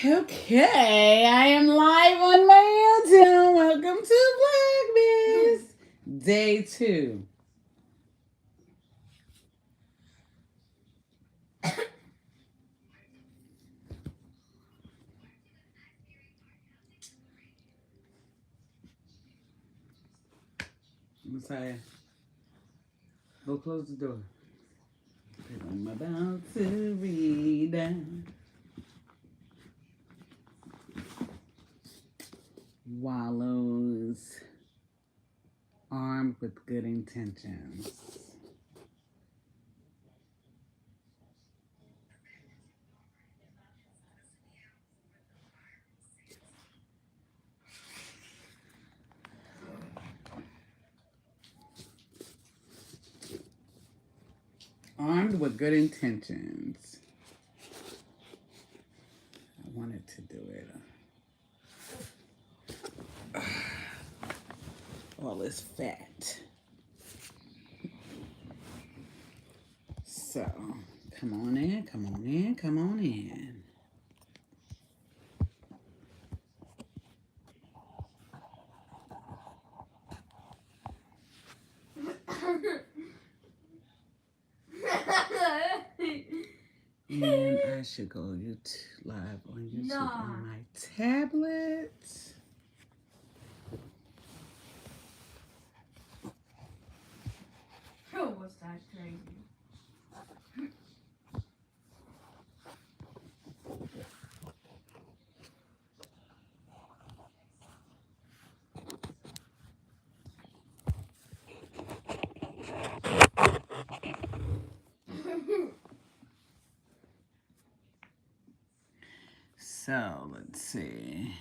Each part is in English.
Okay, I am live on my YouTube. Welcome to VLOGMAS. Day 2. Messiah, go close the door. I'm about to read. Wallows, armed with good intentions. Armed with good intentions. I wanted to do it. All this fat. So, come on in, come on in, come on in. And I should go live on YouTube on my tablet. Oh, was that crazy? So, let's see.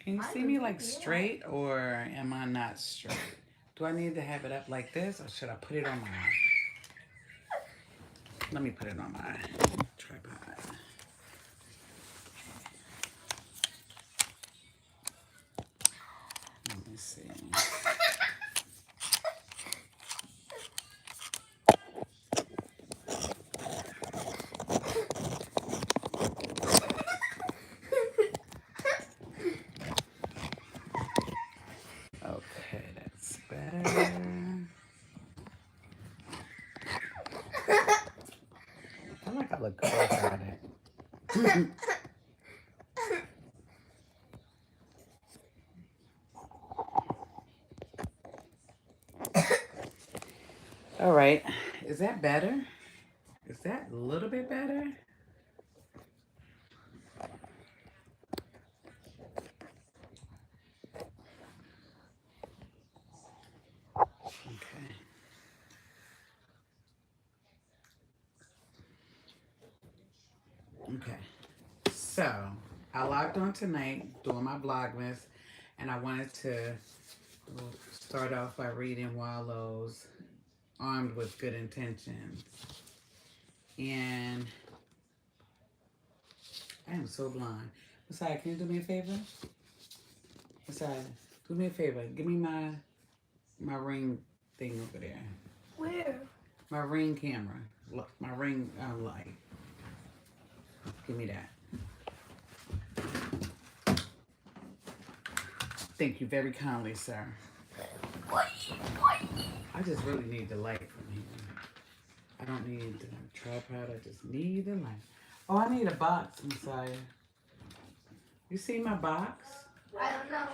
Can you see me like straight, or am I not straight? Do I need to have it up like this, or should I put it on my... Let me put it on my tripod. Let me see. Okay, that's better. I feel like I look good at it. All right, is that better? Is that a little bit better? Okay. Okay. So, I logged on tonight doing my Vlogmas, and I wanted to start off by reading Wallow's Armed with Good Intentions. And I am so blind. Messiah, can you do me a favor? Messiah, do me a favor. Give me my ring thing over there. Where? My ring camera. Look, my ring light. Give me that. Thank you very kindly, sir. I just really need the light from here. I don't need the tripod. I just need the light. Oh, I need a box, Messiah. You see my box? I don't know.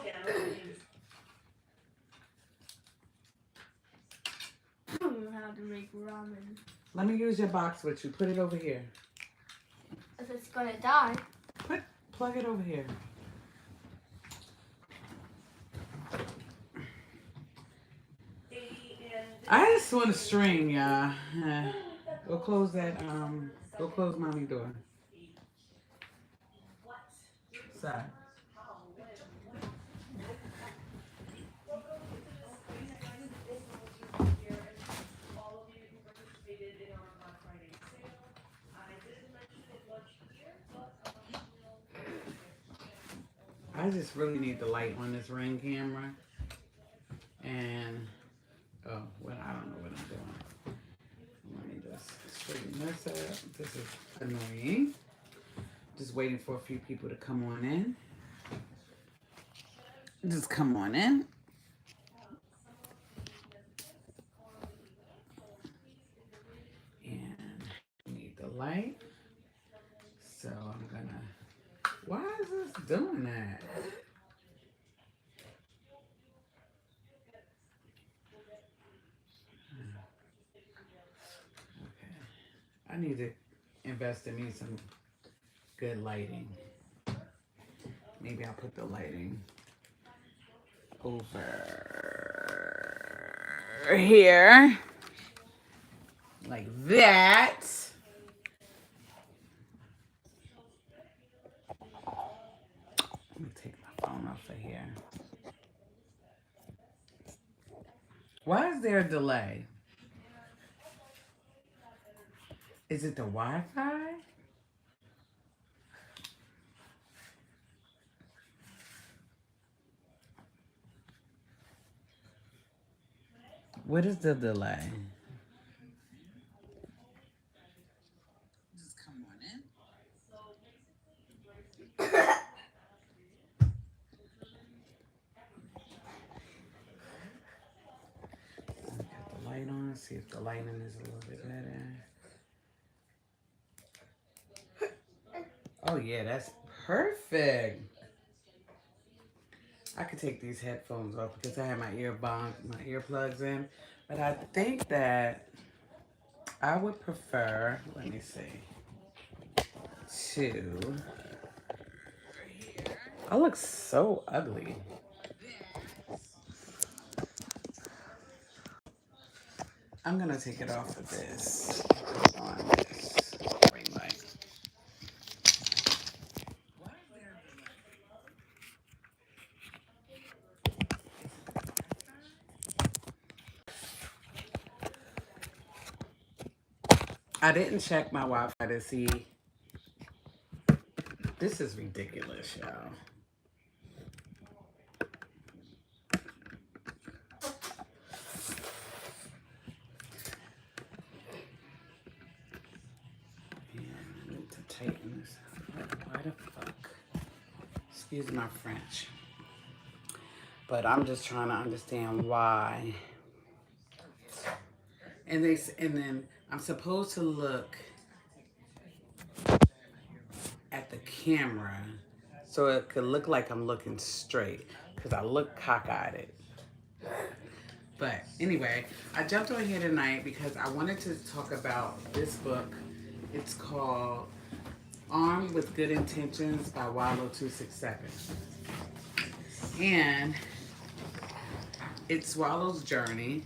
I don't know how to make ramen. Let me use your box with you. Put it over here. If it's gonna die. Plug it over here. I just want to stream, y'all. Go close that. Go close mommy door. Sorry. I just really need the light on this Ring camera. And, oh, well, I don't know what I'm doing. Let me just straighten this up. This is annoying. Just waiting for a few people to come on in. Just come on in. And I need the light. So I'm gonna, why is this doing that? Okay. I need to invest in me some good lighting. Maybe I'll put the lighting over here. Like that. Let me take my phone off of here. Why is there a delay? Is it the Wi-Fi? What is the delay? Just come on in. Got the light on. See if the lighting is a little bit better. Oh yeah, that's perfect. I could take these headphones off because I have my earplugs in. But I think that I would prefer, let me see, to, I look so ugly. I'm gonna take it off of this, on this ring light. I didn't check my Wi-Fi to see. This is ridiculous, y'all. And I need to tighten this up. Why the fuck? Excuse my French. But I'm just trying to understand why. And then I'm supposed to look at the camera so it could look like I'm looking straight because I look cockeyed. But anyway, I jumped on here tonight because I wanted to talk about this book. It's called Armed with Good Intentions by Wallow267. And it's Wallow's journey.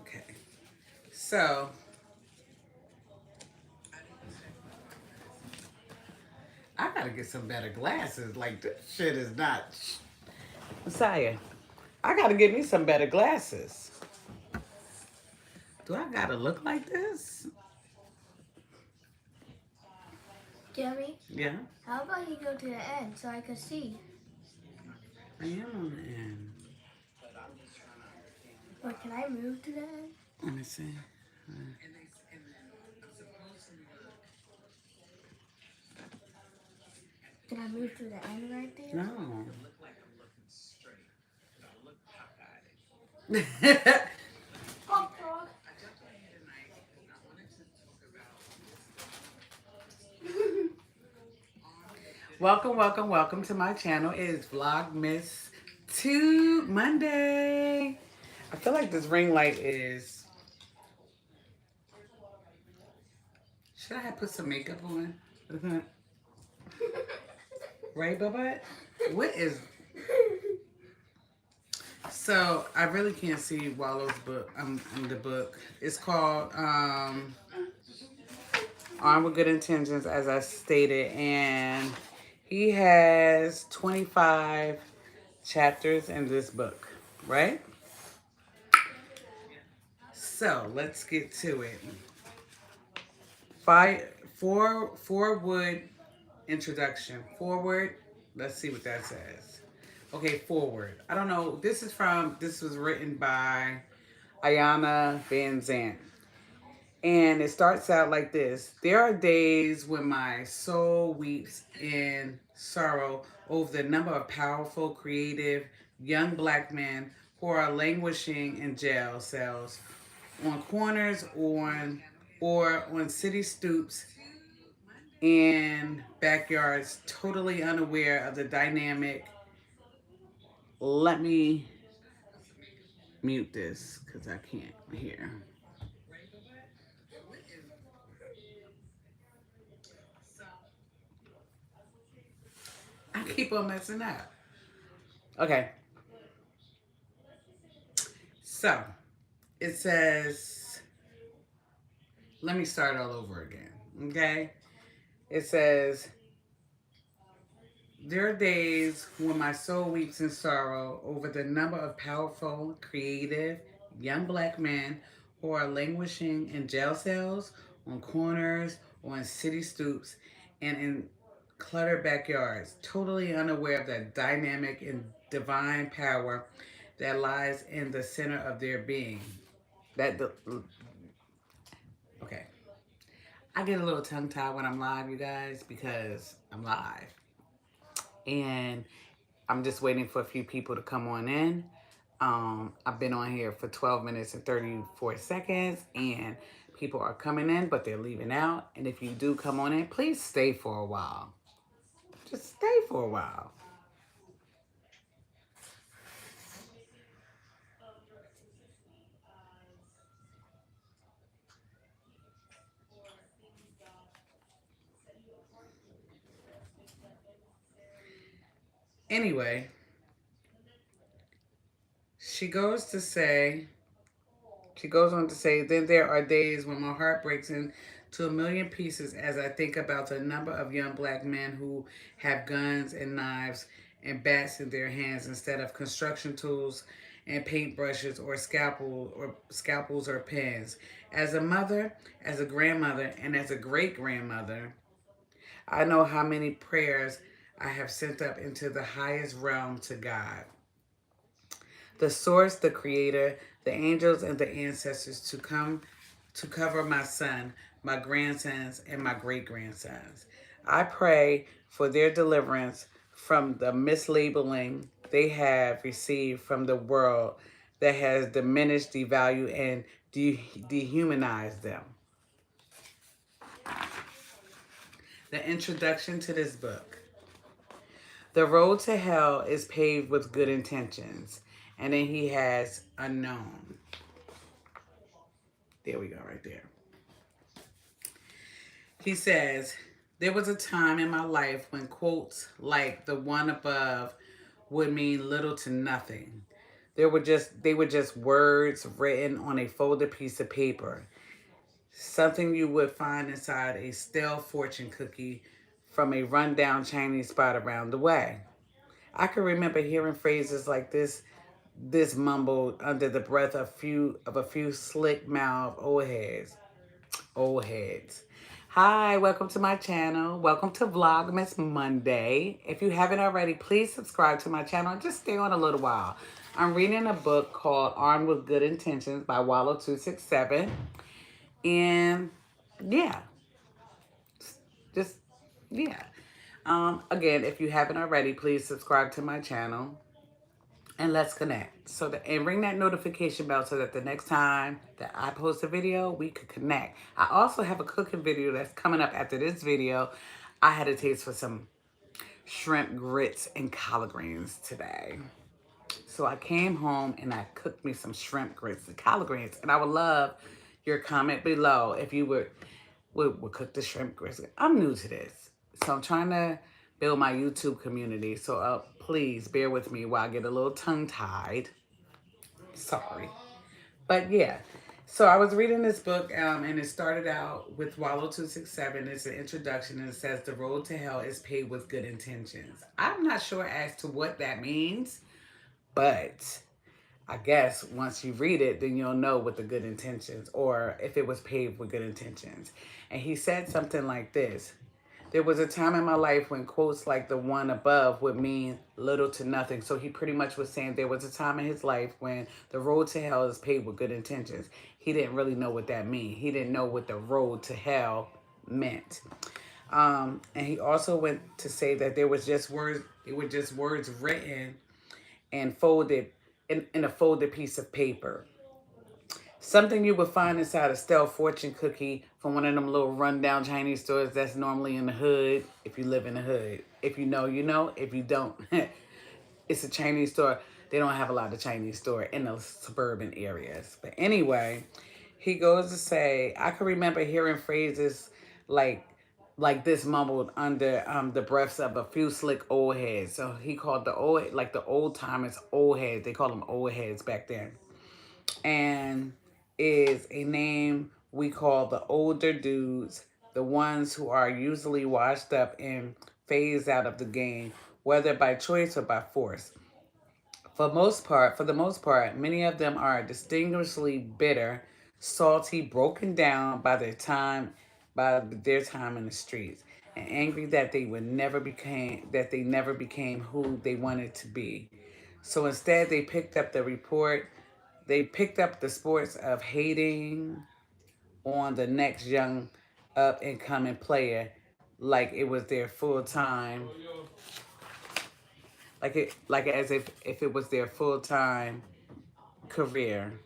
Okay. So, I gotta get some better glasses. Like, this shit is not... Messiah, I gotta get me some better glasses. Do I gotta look like this? Jeremy? Yeah? How about you go to the end so I can see? I am on the end. Or can I move to the end? Let me see. Can I move to the end right there? No. Fuck, dog. Welcome to my channel. It is Vlogmas 2 Monday. I feel like this ring light is... Should I have put some makeup on? Right, Bubba? What is... So, I really can't see Wallow's book. In the book. It's called Armed with Good Intentions, as I stated. And he has 25 chapters in this book, right? So, let's get to it. Forward introduction. Forward. Let's see what that says. Okay, forward. I don't know. This was written by Ayana Van Zant. And it starts out like this. There are days when my soul weeps in sorrow over the number of powerful, creative, young black men who are languishing in jail cells, on corners, or on city stoops and backyards, totally unaware of the dynamic. Let me mute this because I can't hear. I keep on messing up. Okay. So, it says, let me start all over again. Okay? It says, there are days when my soul weeps in sorrow over the number of powerful, creative, young black men who are languishing in jail cells, on corners, on city stoops, and in cluttered backyards, totally unaware of the dynamic and divine power that lies in the center of their being. Okay. I get a little tongue-tied when I'm live, you guys, because I'm live. And I'm just waiting for a few people to come on in. I've been on here for 12 minutes and 34 seconds, and people are coming in, but they're leaving out. And if you do come on in, please stay for a while. Just stay for a while. Anyway, she goes on to say, then there are days when my heart breaks into a million pieces as I think about the number of young black men who have guns and knives and bats in their hands instead of construction tools and paintbrushes or scalpels or pens. As a mother, as a grandmother, and as a great-grandmother, I know how many prayers I have sent up into the highest realm to God, the source, the creator, the angels, and the ancestors to come to cover my son, my grandsons, and my great-grandsons. I pray for their deliverance from the mislabeling they have received from the world that has diminished, devalued, and dehumanized them. The introduction to this book. The road to hell is paved with good intentions. And then he has unknown. There we go, right there. He says, there was a time in my life when quotes like the one above would mean little to nothing. They were just words written on a folded piece of paper. Something you would find inside a stale fortune cookie from a rundown Chinese spot around the way. I can remember hearing phrases like this mumbled under the breath of a few slick-mouthed old heads. Hi, welcome to my channel. Welcome to Vlogmas Monday. If you haven't already, please subscribe to my channel and just stay on a little while. I'm reading a book called Armed with Good Intentions by Wallow267. And yeah, yeah. Again, if you haven't already, please subscribe to my channel. And let's connect. And ring that notification bell so that the next time that I post a video, we could connect. I also have a cooking video that's coming up after this video. I had a taste for some shrimp grits and collard greens today. So I came home and I cooked me some shrimp grits and collard greens. And I would love your comment below if you would cook the shrimp grits. I'm new to this. So I'm trying to build my YouTube community. So please bear with me while I get a little tongue-tied. Sorry. But yeah, so I was reading this book, and it started out with Wallow 267. It's an introduction, and it says the road to hell is paved with good intentions. I'm not sure as to what that means, but I guess once you read it, then you'll know what the good intentions, or if it was paved with good intentions. And he said something like this: there was a time in my life when quotes like the one above would mean little to nothing. So he pretty much was saying there was a time in his life when the road to hell is paved with good intentions. He didn't really know what that meant. He didn't know what the road to hell meant. And he also went to say that there was just words, it were just words written and folded in a folded piece of paper. Something you would find inside a stale fortune cookie from one of them little rundown Chinese stores that's normally in the hood, if you live in the hood. If you know, you know. If you don't, it's a Chinese store. They don't have a lot of Chinese store in the suburban areas. But anyway, he goes to say, I can remember hearing phrases like this mumbled under the breaths of a few slick old heads. So he called the old timers old heads. They called them old heads back then. And is a name we call the older dudes, the ones who are usually washed up and phased out of the game, whether by choice or by force. For the most part, many of them are distinguishably bitter, salty, broken down by their time in the streets, and angry that they never became who they wanted to be. So instead, they picked up the sports of hating on the next young up and coming player like it was their full time, like as if it was their full time career.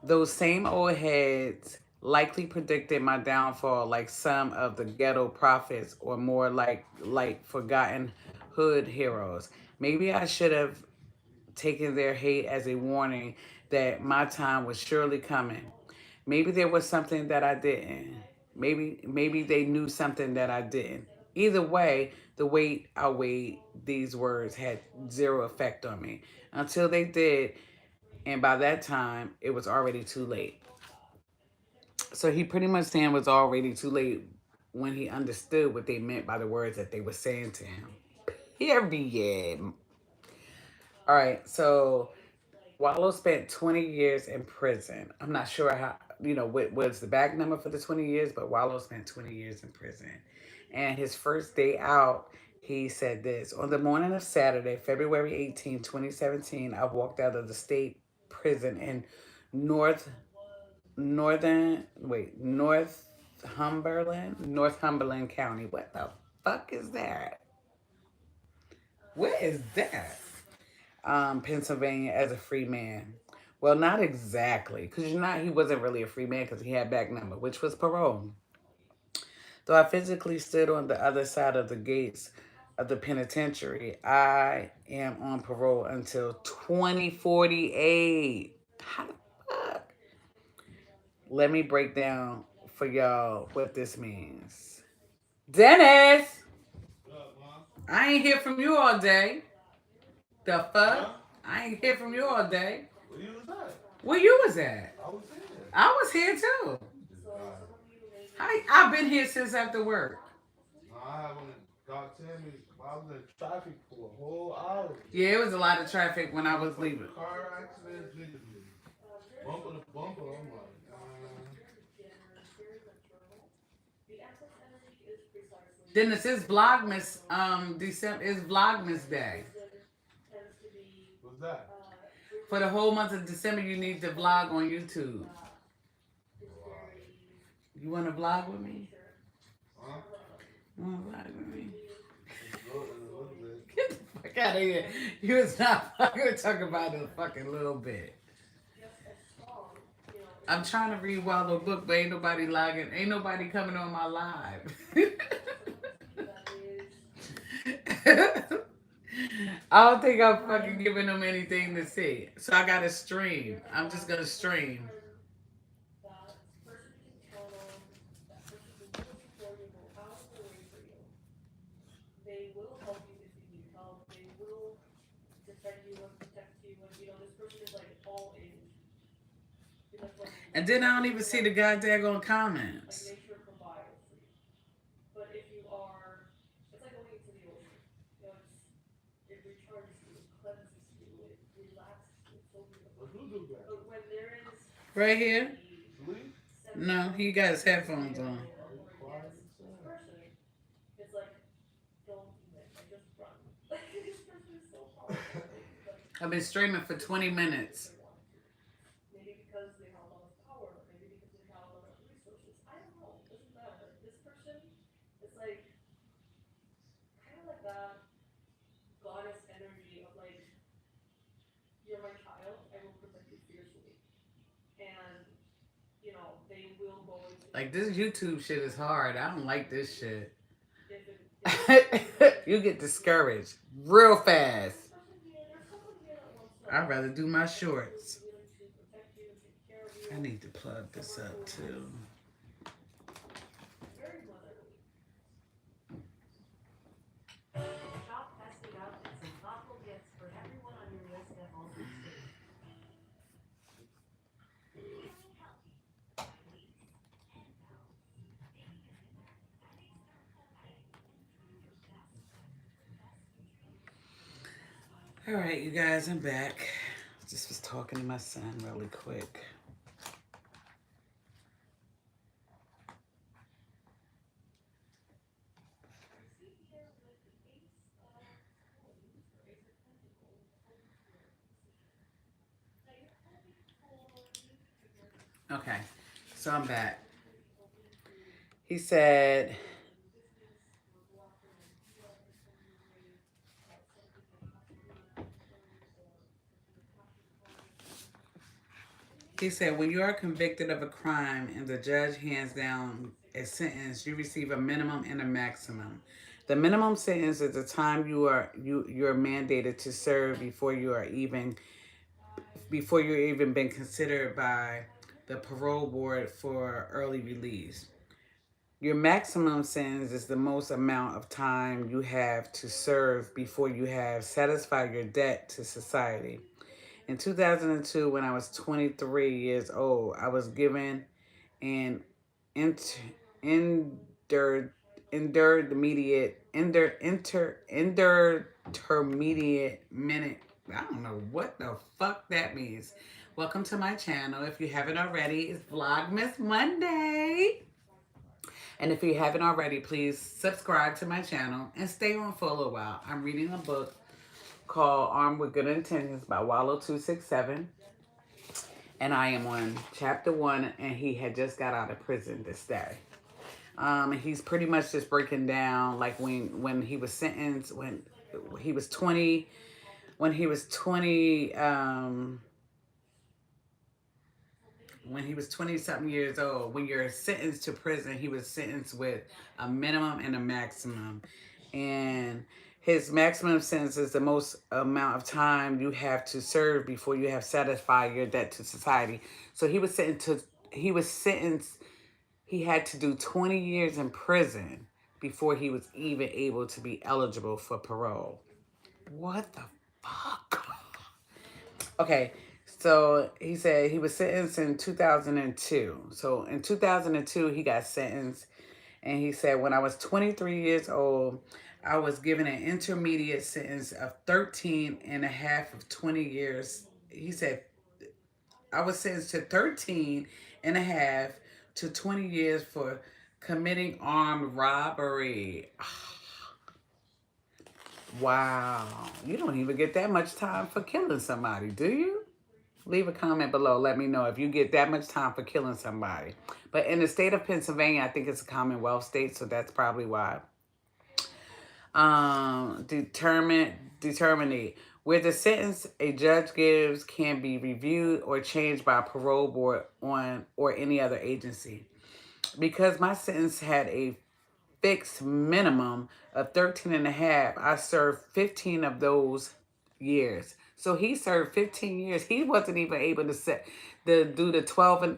Those same old heads likely predicted my downfall like some of the ghetto prophets, or more like forgotten hood heroes. Maybe I should have taken their hate as a warning that my time was surely coming. Maybe there was something that I didn't. Maybe they knew something that I didn't. Either way, the weight I weighed these words had zero effect on me until they did, and by that time it was already too late. So he pretty much saying it was already too late when he understood what they meant by the words that they were saying to him. Period. All right, so Wallow spent 20 years in prison. I'm not sure what was the back number for the 20 years, but Wallow spent 20 years in prison. And his first day out, he said this: on the morning of Saturday, February 18, 2017, I walked out of the state prison in North, Northumberland County. What the fuck is that? What is that? Pennsylvania as a free man. Well, not exactly, because he wasn't really a free man because he had back number, which was parole. Though I physically stood on the other side of the gates of the penitentiary, I am on parole until 2048. How the fuck? Let me break down for y'all what this means. Dennis! I ain't hear from you all day. The fuck? Huh? I ain't hear from you all day. Where you was at? Where you was at? I was here. I was here too. I've been here since after work. No, I haven't got Tammy. I was in traffic for a whole hour. Yeah, it was a lot of traffic when I was leaving. Car accidents, bumper to bumper. I'm like, Then this is Vlogmas. December is Vlogmas Day. What's that? For the whole month of December, you need to vlog on YouTube. You want to vlog with me? Huh? You want to vlog with me? Get the fuck out of here. You was not fucking talking about it a fucking little bit. I'm trying to read Wallow book, but ain't nobody logging. Ain't nobody coming on my live. I don't think I'm fucking giving them anything to see. So I gotta stream. I'm just gonna stream. And then I don't even see the goddamn comments. Right here? No, he got his headphones on. I've been streaming for 20 minutes. Like, this YouTube shit is hard. I don't like this shit. You get discouraged real fast. I'd rather do my shorts. I need to plug this up too. All right, you guys, I'm back. Just was talking to my son really quick. Okay, so I'm back. He said, when you are convicted of a crime and the judge hands down a sentence, you receive a minimum and a maximum. The minimum sentence is the time you're mandated to serve before you're even been considered by the parole board for early release. Your maximum sentence is the most amount of time you have to serve before you have satisfied your debt to society. In 2002, when I was 23 years old, I was given an intermediate minute. I don't know what the fuck that means. Welcome to my channel. If you haven't already, it's Vlogmas Monday. And if you haven't already, please subscribe to my channel and stay on for a little while. I'm reading a book called Armed with Good Intentions by Wallow267. And I am on chapter 1, and he had just got out of prison this day. He's pretty much just breaking down like when he was sentenced, when he was 20 something years old. When you're sentenced to prison, he was sentenced with a minimum and a maximum. And his maximum sentence is the most amount of time you have to serve before you have satisfied your debt to society. So he had to do 20 years in prison before he was even able to be eligible for parole. What the fuck? Okay, so he said he was sentenced in 2002. So in 2002, he got sentenced. And he said, when I was 23 years old, I was given an intermediate sentence of 13 and a half of 20 years. He said, I was sentenced to 13 and a half to 20 years for committing armed robbery. Wow. You don't even get that much time for killing somebody, do you? Leave a comment below. Let me know if you get that much time for killing somebody. But in the state of Pennsylvania, I think it's a Commonwealth state, so that's probably why. Determinate. Where the sentence a judge gives can be reviewed or changed by a parole board or any other agency. Because my sentence had a fixed minimum of 13 and a half, I served 15 of those years. So he served 15 years. He wasn't even able to do the 12 and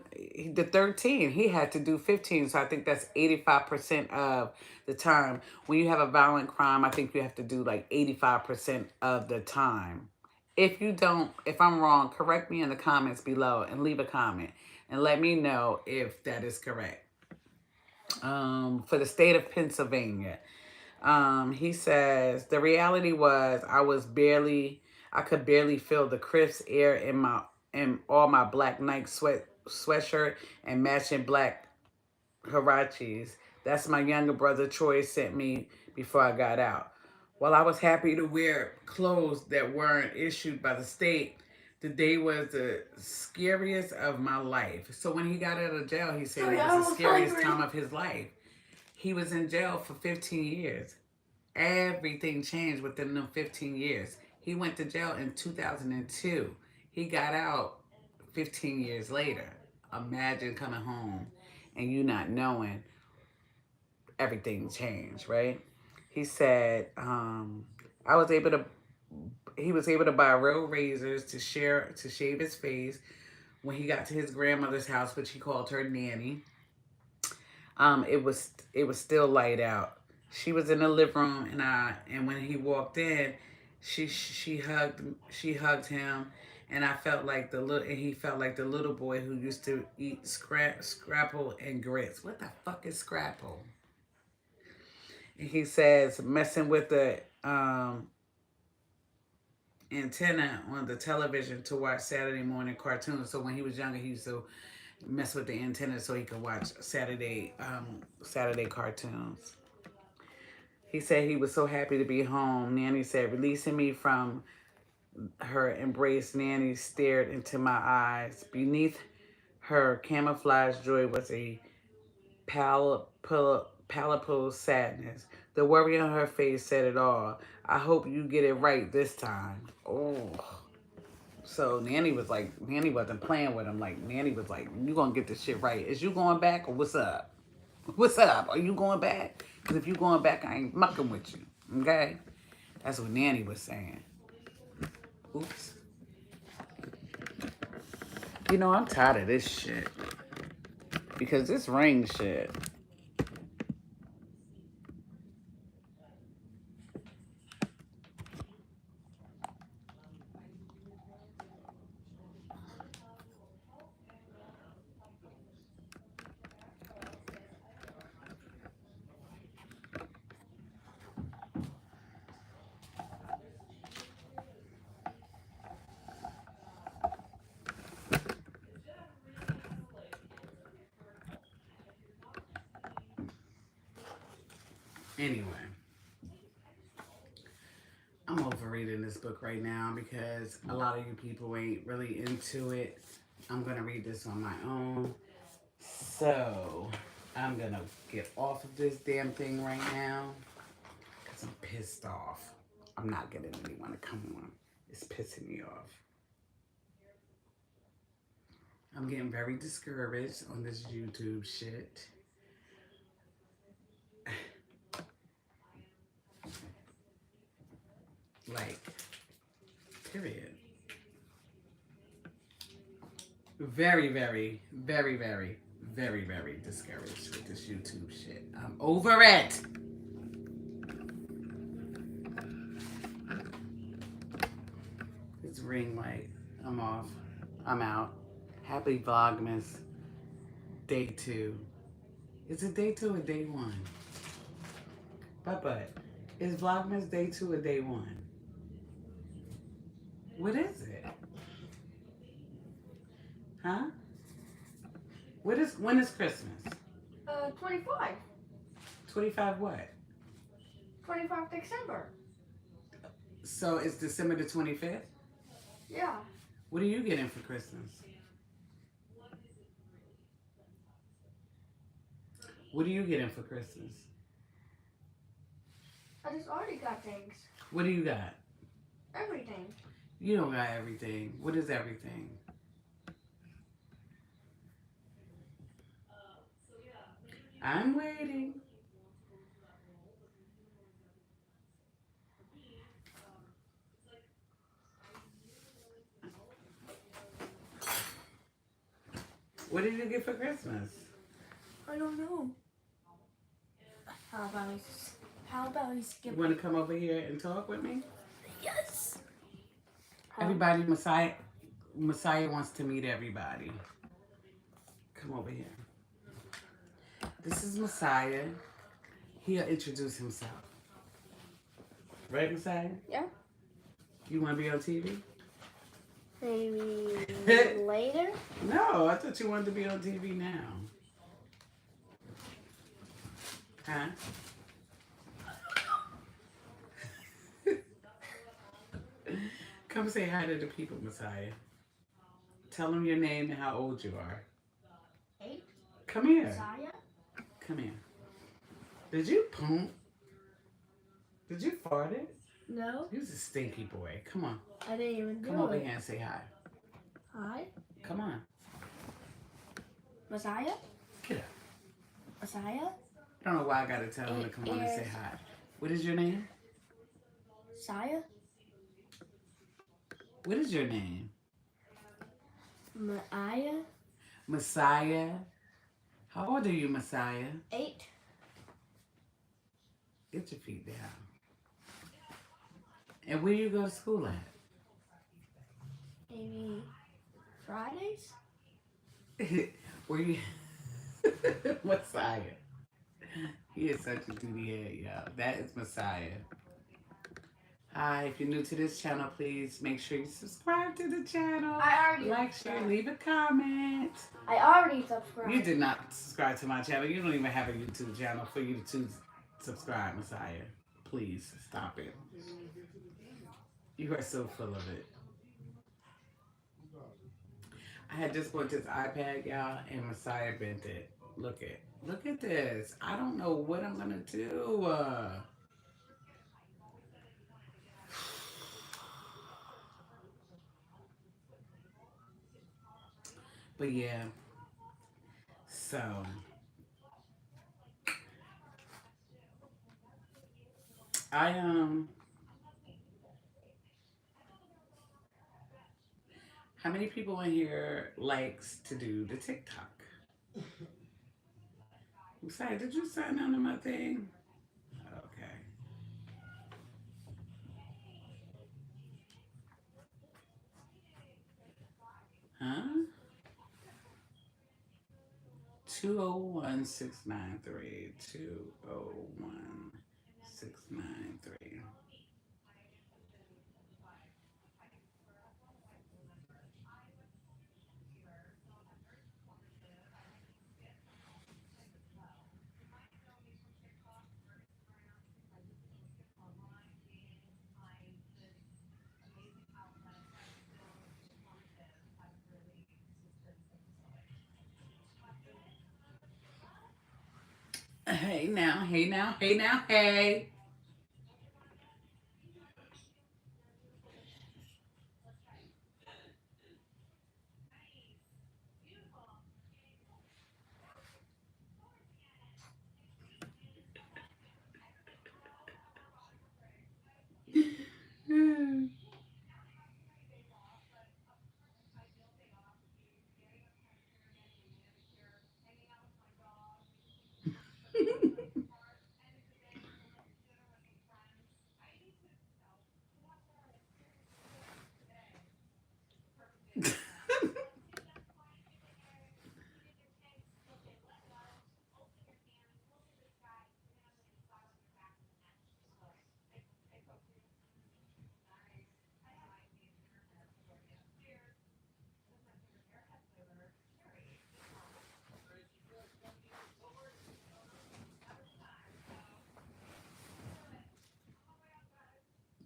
the 13. He had to do 15. So I think that's 85% of the time. When you have a violent crime, I think you have to do like 85% of the time. If you don't, if I'm wrong, correct me in the comments below and leave a comment and let me know if that is correct. For the state of Pennsylvania. He says, the reality was I could barely feel the crisp air in all my black Nike sweatshirt and matching black Harachis. That's my younger brother Troy sent me before I got out. While I was happy to wear clothes that weren't issued by the state, the day was the scariest of my life. So when he got out of jail, he said it was the scariest time of his life. He was in jail for 15 years. Everything changed within them 15 years. He went to jail in 2002. He got out 15 years later. Imagine coming home and you not knowing everything changed, right? He said, I was able to, he was able to buy real razors to shave his face when he got to his grandmother's house, which he called her nanny. It was still light out. She was in the living room, and when he walked in, she hugged him, and I felt like he felt like the little boy who used to eat scrapple and grits. What the fuck is scrapple? And he says messing with the antenna on the television to watch Saturday morning cartoons. So when he was younger, he used to mess with the antenna so he could watch Saturday cartoons. He said he was so happy to be home. Nanny said, releasing me from her embrace, Nanny stared into my eyes. Beneath her camouflage joy was a palpable sadness. The worry on her face said it all. I hope you get it right this time. Oh. So Nanny wasn't playing with him. Like, Nanny was like, you gonna get this shit right. Is you going back or what's up? What's up? Are you going back? Because if you going back, I ain't mucking with you. Okay? That's what Nanny was saying. Oops. You know, I'm tired of this shit. Because this ring shit. Anyway. I'm over reading this book right now because a lot of you people ain't really into it. I'm going to read this on my own. So, I'm going to get off of this damn thing right now because I'm pissed off. I'm not getting anyone to come on. It's pissing me off. I'm getting very discouraged on this YouTube shit. Like, period. Very, very, very, very, very, very discouraged with this YouTube shit. I'm over it. This ring light. I'm off. I'm out. Happy Vlogmas day 2. Is it day 2 or day 1? But is Vlogmas day 2 or day 1? What is it? Huh? When is Christmas? 25. 25 what? 25 December. So it's December the 25th? Yeah. What are you getting for Christmas? What are you getting for Christmas? I just already got things. What do you got? Everything. You don't got everything. What is everything? I'm waiting. What did you get for Christmas? I don't know. How about we skip? You want to come over here and talk with me? Yes. Everybody, Messiah wants to meet everybody. Come over here. This is Messiah. He'll introduce himself. Right, Messiah? Yeah. You want to be on TV? Maybe later. No, I thought you wanted to be on TV now. Huh? Come say hi to the people, Messiah. Tell them your name and how old you are. 8. Come here. Messiah. Come here. Did you poop? Did you fart it? No. You're a stinky boy. Come on. I didn't even do Come over it. here and say hi. Hi. Come on. Messiah. Get up. Messiah. I don't know why I gotta tell him to come on and say hi. What is your name? Messiah. What is your name? Messiah. Messiah. How old are you, Messiah? 8. Get your feet down. And where you go to school at? Maybe Fridays. Where you? Messiah. He is such a duty head, y'all. That is Messiah. Hi, if you're new to this channel, please make sure you subscribe to the channel. I already like, share, leave a comment. I already subscribed. You did not subscribe to my channel. You don't even have a YouTube channel for you to subscribe, Messiah. Please stop it. You are so full of it. I had just bought this iPad, y'all, and Messiah bent it. Look at this. I don't know what I'm gonna do. But yeah, so I how many people in here likes to do the TikTok? I'm sorry, did you sign on to my thing? Okay. Huh? 201-693. 201-693. Hey now, hey now, hey now, hey.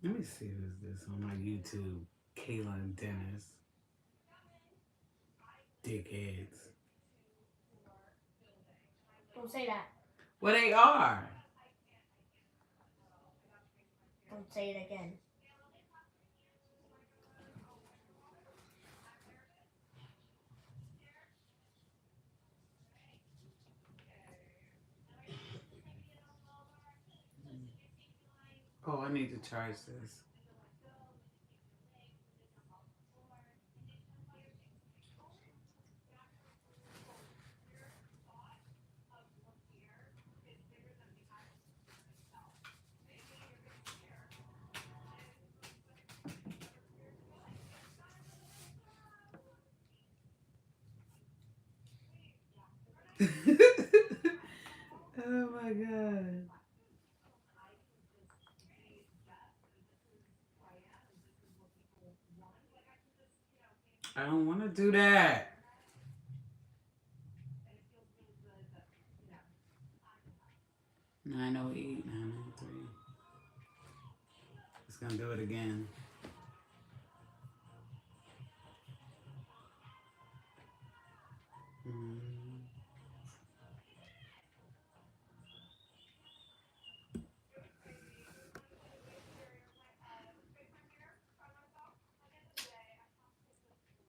Let me see who's this on my YouTube. Kayla and Dennis. Dickheads. Don't say that. Well, they are. Don't say it again. Oh, I need to charge this. Oh my God. I don't want to do that. 908, 903. It's gonna do it again.